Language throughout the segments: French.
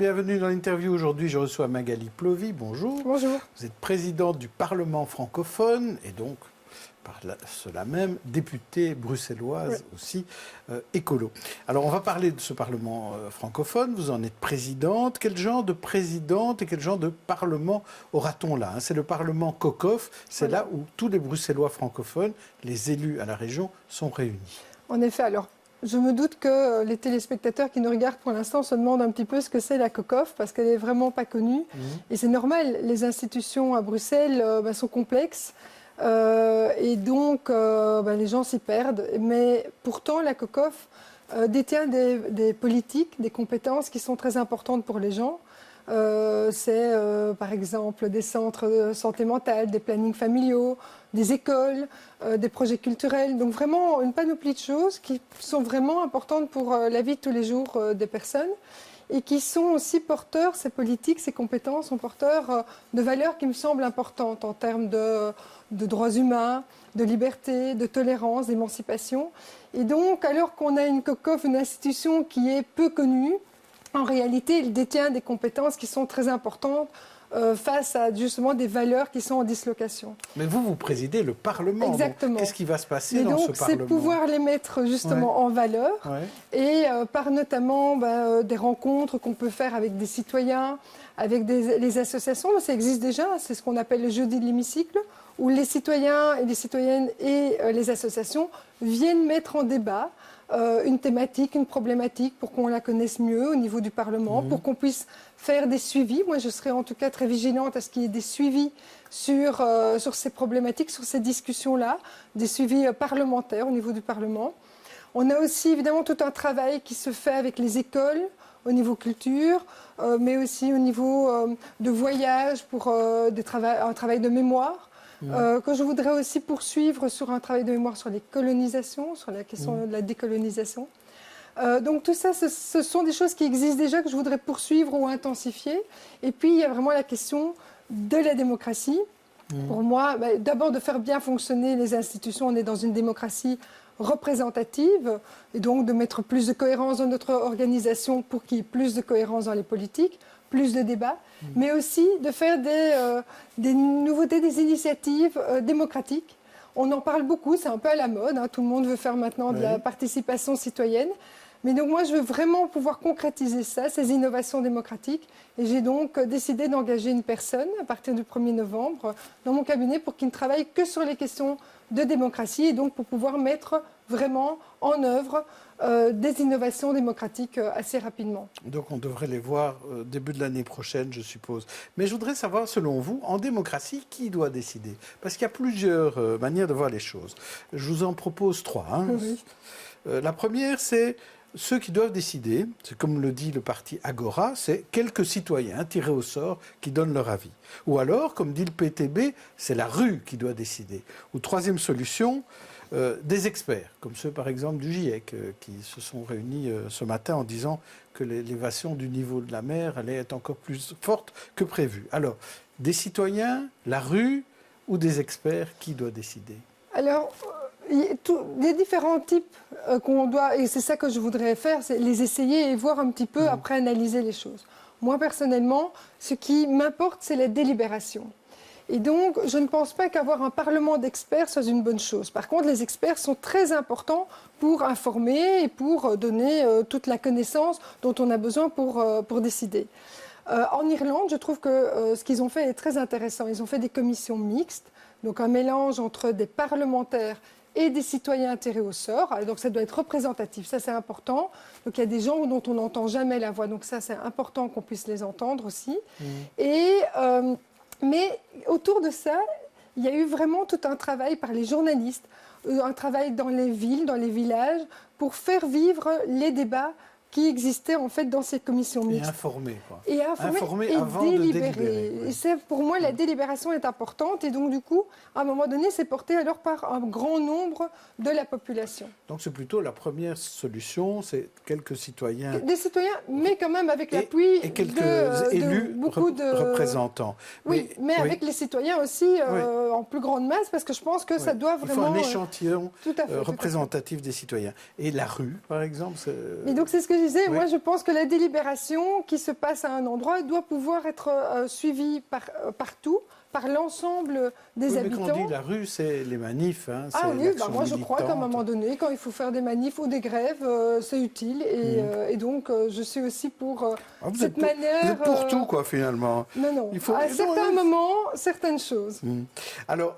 bienvenue dans l'interview. Aujourd'hui, je reçois Magali Plovy. Bonjour. Bonjour. Vous êtes présidente du Parlement francophone et donc, par cela même, députée bruxelloise aussi, écolo. Alors, on va parler de ce Parlement francophone. Vous en êtes présidente. Quel genre de présidente et quel genre de Parlement aura-t-on là? C'est le Parlement COCOF. C'est là où tous les Bruxellois francophones, les élus à la région, sont réunis. En effet, alors, je me doute que les téléspectateurs qui nous regardent pour l'instant se demandent un petit peu ce que c'est la COCOF, parce qu'elle n'est vraiment pas connue. Et c'est normal, les institutions à Bruxelles sont complexes. Et donc, les gens s'y perdent. Mais pourtant, la COCOF détient des politiques, des compétences qui sont très importantes pour les gens. C'est par exemple des centres de santé mentale, des plannings familiaux, des écoles, des projets culturels. Donc vraiment une panoplie de choses qui sont vraiment importantes pour la vie de tous les jours des personnes et qui sont aussi porteurs, ces politiques, ces compétences sont porteurs de valeurs qui me semblent importantes en termes de droits humains, de liberté, de tolérance, d'émancipation. Et donc alors qu'on a une COCOF, une institution qui est peu connue, en réalité, il détient des compétences qui sont très importantes face à justement des valeurs qui sont en dislocation. Mais vous présidez le Parlement. Exactement. Qu'est-ce qui va se passer dans ce Parlement? C'est pouvoir les mettre justement en valeur et par notamment des rencontres qu'on peut faire avec des citoyens, avec les associations. Ça existe déjà, c'est ce qu'on appelle le jeudi de l'hémicycle, où les citoyens et les citoyennes et les associations viennent mettre en débat une thématique, une problématique pour qu'on la connaisse mieux au niveau du Parlement, pour qu'on puisse faire des suivis. Moi, je serai en tout cas très vigilante à ce qu'il y ait des suivis sur ces problématiques, sur ces discussions-là, des suivis parlementaires au niveau du Parlement. On a aussi évidemment tout un travail qui se fait avec les écoles, au niveau culture, mais aussi au niveau de voyage, pour un travail de mémoire. Que je voudrais aussi poursuivre sur un travail de mémoire sur les colonisations, sur la question de la décolonisation. Donc tout ça, ce sont des choses qui existent déjà, que je voudrais poursuivre ou intensifier. Et puis il y a vraiment la question de la démocratie. Pour moi, d'abord de faire bien fonctionner les institutions. On est dans une démocratie représentative, et donc de mettre plus de cohérence dans notre organisation pour qu'il y ait plus de cohérence dans les politiques, plus de débats, mais aussi de faire des nouveautés, des initiatives démocratiques. On en parle beaucoup, c'est un peu à la mode, tout le monde veut faire maintenant de la participation citoyenne. Mais donc moi, je veux vraiment pouvoir concrétiser ça, ces innovations démocratiques. Et j'ai donc décidé d'engager une personne à partir du 1er novembre dans mon cabinet pour qu'il ne travaille que sur les questions de démocratie et donc pour pouvoir mettre vraiment en œuvre des innovations démocratiques assez rapidement. Donc on devrait les voir début de l'année prochaine, je suppose. Mais je voudrais savoir, selon vous, en démocratie, qui doit décider? Parce qu'il y a plusieurs manières de voir les choses. Je vous en propose 3. La première, c'est ceux qui doivent décider, c'est comme le dit le parti Agora, c'est quelques citoyens tirés au sort qui donnent leur avis. Ou alors, comme dit le PTB, c'est la rue qui doit décider. Ou troisième solution, des experts, comme ceux par exemple du GIEC, qui se sont réunis ce matin en disant que l'élévation du niveau de la mer allait être encore plus forte que prévu. Alors, des citoyens, la rue ou des experts, qui doit décider? Alors, les différents types qu'on doit, et c'est ça que je voudrais faire, c'est les essayer et voir un petit peu, après analyser les choses. Moi, personnellement, ce qui m'importe, c'est la délibération. Et donc, je ne pense pas qu'avoir un parlement d'experts soit une bonne chose. Par contre, les experts sont très importants pour informer et pour donner toute la connaissance dont on a besoin pour décider. En Irlande, je trouve que ce qu'ils ont fait est très intéressant. Ils ont fait des commissions mixtes, donc un mélange entre des parlementaires et des citoyens tirés au sort. Donc ça doit être représentatif, ça c'est important. Donc il y a des gens dont on n'entend jamais la voix, donc ça c'est important qu'on puisse les entendre aussi. Mais autour de ça, il y a eu vraiment tout un travail par les journalistes, un travail dans les villes, dans les villages, pour faire vivre les débats qui existaient en fait dans ces commissions mixtes. Et informer, quoi. Et informer et avant délibérer. de délibérer. Et pour moi, la délibération est importante. Et donc, du coup, à un moment donné, c'est porté alors par un grand nombre de la population. Donc, c'est plutôt la première solution, c'est quelques citoyens. Des citoyens, mais quand même avec l'appui et quelques élus, beaucoup de représentants. Oui, mais avec les citoyens aussi en plus grande masse, parce que je pense que ça doit vraiment... Il faut un échantillon représentatif des citoyens. Et la rue, par exemple Et donc, c'est ce que disais, oui. moi je pense que la délibération qui se passe à un endroit doit pouvoir être suivie partout, par l'ensemble des habitants. Mais quand on dit la rue, c'est les manifs. Hein, ah oui, moi je crois qu'à un moment donné, quand il faut faire des manifs ou des grèves, c'est utile. Et donc je suis aussi pour cette manière... Vous êtes pour tout, quoi, finalement. Non. À certains moments, certaines choses. Alors...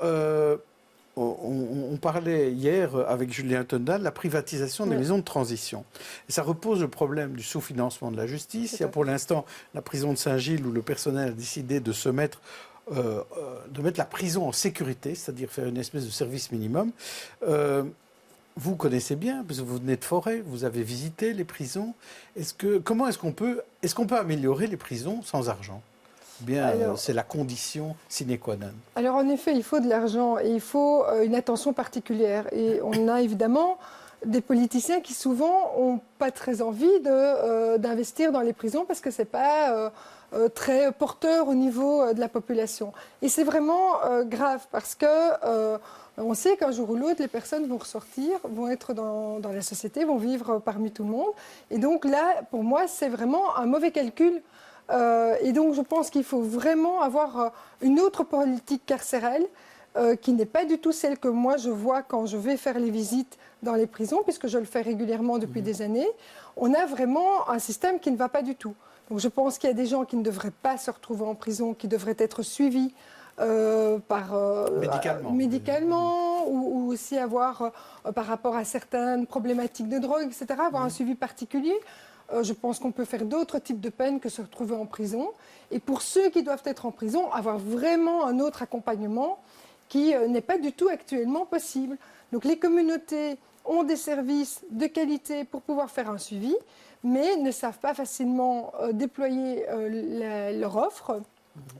on parlait hier avec Julien Tondal de la privatisation des maisons de transition. Et ça repose le problème du sous-financement de la justice. Il y a pour l'instant la prison de Saint-Gilles où le personnel a décidé de mettre la prison en sécurité, c'est-à-dire faire une espèce de service minimum. Vous connaissez bien, parce que vous venez de Forêt, vous avez visité les prisons. Comment est-ce qu'on peut améliorer les prisons sans argent ? Bien, c'est la condition sine qua non. Alors en effet, il faut de l'argent et il faut une attention particulière. Et on a évidemment des politiciens qui souvent n'ont pas très envie d'investir dans les prisons parce que ce n'est pas très porteur au niveau de la population. Et c'est vraiment grave parce que on sait qu'un jour ou l'autre, les personnes vont ressortir, vont être dans la société, vont vivre parmi tout le monde. Et donc là, pour moi, c'est vraiment un mauvais calcul. Et donc je pense qu'il faut vraiment avoir une autre politique carcérale qui n'est pas du tout celle que moi je vois quand je vais faire les visites dans les prisons, puisque je le fais régulièrement depuis des années. On a vraiment un système qui ne va pas du tout. Donc je pense qu'il y a des gens qui ne devraient pas se retrouver en prison, qui devraient être suivis médicalement ou aussi avoir, par rapport à certaines problématiques de drogue, etc., avoir un suivi particulier. Je pense qu'on peut faire d'autres types de peines que se retrouver en prison. Et pour ceux qui doivent être en prison, avoir vraiment un autre accompagnement qui n'est pas du tout actuellement possible. Donc les communautés ont des services de qualité pour pouvoir faire un suivi, mais ne savent pas facilement déployer leur offre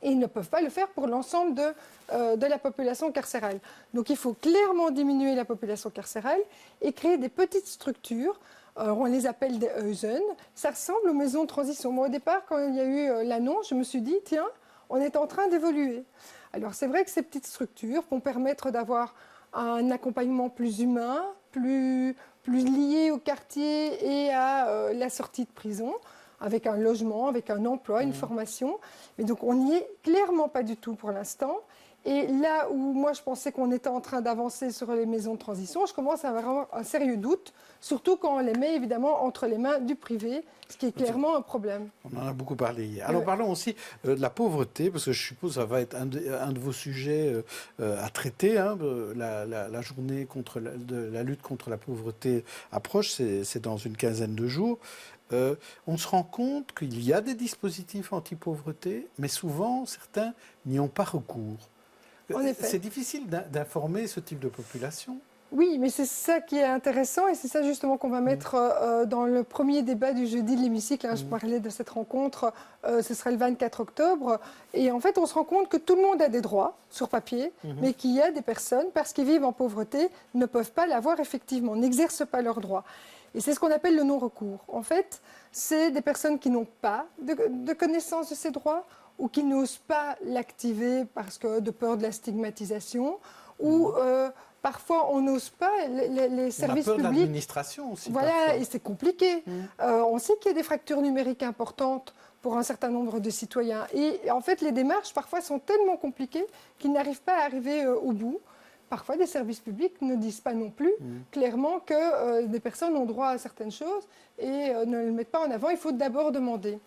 et ne peuvent pas le faire pour l'ensemble de la population carcérale. Donc il faut clairement diminuer la population carcérale et créer des petites structures. On les appelle des Heusen. Ça ressemble aux maisons de transition. Moi, au départ, quand il y a eu l'annonce, je me suis dit, tiens, on est en train d'évoluer. Alors, c'est vrai que ces petites structures vont permettre d'avoir un accompagnement plus humain, plus lié au quartier et à la sortie de prison, avec un logement, avec un emploi, une formation. Mais donc, on n'y est clairement pas du tout pour l'instant. Et là où moi je pensais qu'on était en train d'avancer sur les maisons de transition, je commence à avoir un sérieux doute, surtout quand on les met évidemment entre les mains du privé, ce qui est clairement un problème. On en a beaucoup parlé hier. Alors parlons aussi de la pauvreté, parce que je suppose que ça va être un de vos sujets à traiter. Hein. La journée de la lutte contre la pauvreté approche, c'est dans une quinzaine de jours. On se rend compte qu'il y a des dispositifs anti-pauvreté, mais souvent certains n'y ont pas recours. C'est difficile d'informer ce type de population. Oui, mais c'est ça qui est intéressant et c'est ça justement qu'on va mettre dans le premier débat du jeudi de l'hémicycle. Je parlais de cette rencontre, ce sera le 24 octobre. Et en fait, on se rend compte que tout le monde a des droits sur papier, mais qu'il y a des personnes, parce qu'ils vivent en pauvreté, ne peuvent pas l'avoir effectivement, n'exercent pas leurs droits. Et c'est ce qu'on appelle le non-recours. En fait, c'est des personnes qui n'ont pas de connaissance de ces droits ou qui n'osent pas l'activer parce que de peur de la stigmatisation ou parfois on n'ose pas les services publics. On a peur de l'administration aussi. Voilà, parfois. et c'est compliqué. On sait qu'il y a des fractures numériques importantes pour un certain nombre de citoyens. Et en fait, les démarches parfois sont tellement compliquées qu'ils n'arrivent pas à arriver au bout. Parfois, des services publics ne disent pas non plus clairement que des personnes ont droit à certaines choses et ne le mettent pas en avant. Il faut d'abord demander.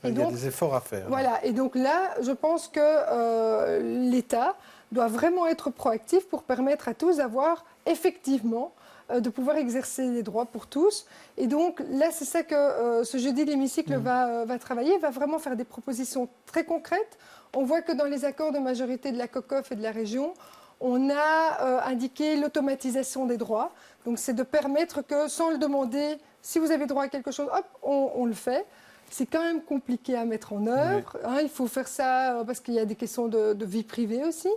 Il y a des efforts à faire. Voilà, et donc là, je pense que l'État doit vraiment être proactif pour permettre à tous d'avoir effectivement de pouvoir exercer les droits pour tous. Et donc là, c'est ça que ce jeudi l'hémicycle va travailler, va vraiment faire des propositions très concrètes. On voit que dans les accords de majorité de la COCOF et de la région, on a indiqué l'automatisation des droits. Donc c'est de permettre que, sans le demander, si vous avez droit à quelque chose, hop, on le fait. C'est quand même compliqué à mettre en œuvre. Hein, il faut faire ça parce qu'il y a des questions de vie privée aussi.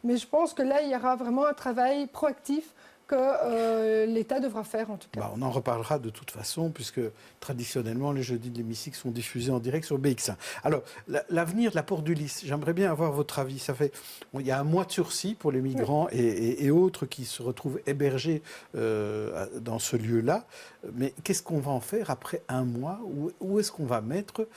Mais je pense que là, il y aura vraiment un travail proactif que l'État devra faire en tout cas. On en reparlera de toute façon, puisque traditionnellement, les jeudis de l'hémicycle sont diffusés en direct sur BX1. Alors, l'avenir de la Porte du Lys, j'aimerais bien avoir votre avis. Il y a un mois de sursis pour les migrants et autres qui se retrouvent hébergés dans ce lieu-là. Mais qu'est-ce qu'on va en faire après un mois? Où est-ce qu'on va mettre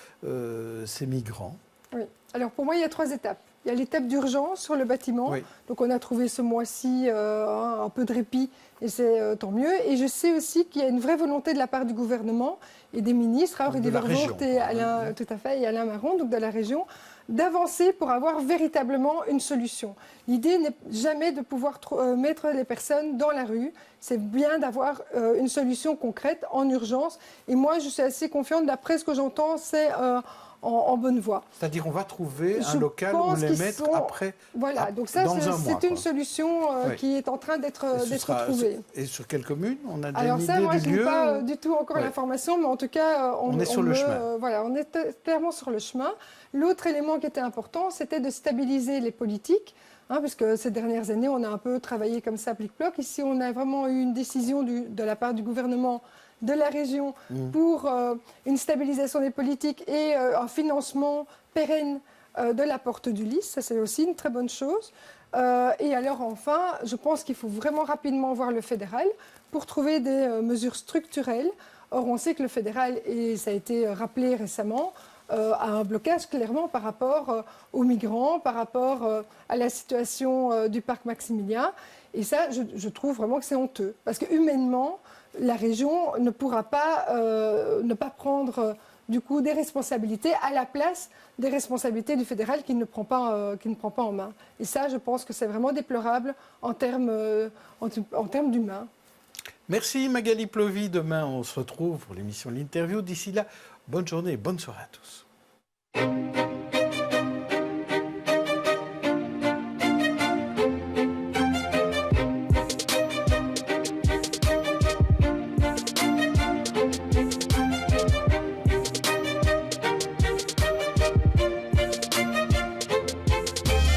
ces migrants? Oui. Alors, pour moi, il y a 3 étapes. Il y a l'étape d'urgence sur le bâtiment. Oui. Donc, on a trouvé ce mois-ci un peu de répit et c'est tant mieux. Et je sais aussi qu'il y a une vraie volonté de la part du gouvernement et des ministres, Rudy Vervoort et Alain, tout à fait, et Alain Marron, donc de la région, d'avancer pour avoir véritablement une solution. L'idée n'est jamais de pouvoir mettre les personnes dans la rue. C'est bien d'avoir une solution concrète en urgence. Et moi, je suis assez confiante, d'après ce que j'entends, c'est en bonne voie. C'est-à-dire on va trouver un local où les mettre après. Voilà, donc ça c'est une solution qui est en train d'être trouvée. Et sur quelle commune? On a Alors ça, moi je n'ai pas du tout encore l'information, mais en tout cas on est sur le chemin. Voilà, on est clairement sur le chemin. L'autre élément qui était important, c'était de stabiliser les politiques. Puisque ces dernières années, on a un peu travaillé comme ça, plic-ploc. Ici, on a vraiment eu une décision de la part du gouvernement de la région pour une stabilisation des politiques et un financement pérenne de la Porte du Lys. Ça, c'est aussi une très bonne chose. Et alors, enfin, je pense qu'il faut vraiment rapidement voir le fédéral pour trouver des mesures structurelles. Or, on sait que le fédéral, et ça a été rappelé récemment, a un blocage clairement par rapport aux migrants, par rapport à la situation du parc Maximilien. Et ça, je trouve vraiment que c'est honteux. Parce que humainement, la région ne pourra pas ne pas prendre du coup des responsabilités à la place des responsabilités du fédéral qui ne prend pas en main. Et ça, je pense que c'est vraiment déplorable en termes d'humains. Merci Magali Plovy. Demain, on se retrouve pour l'émission de l'interview. D'ici là, bonne journée et bonne soirée à tous.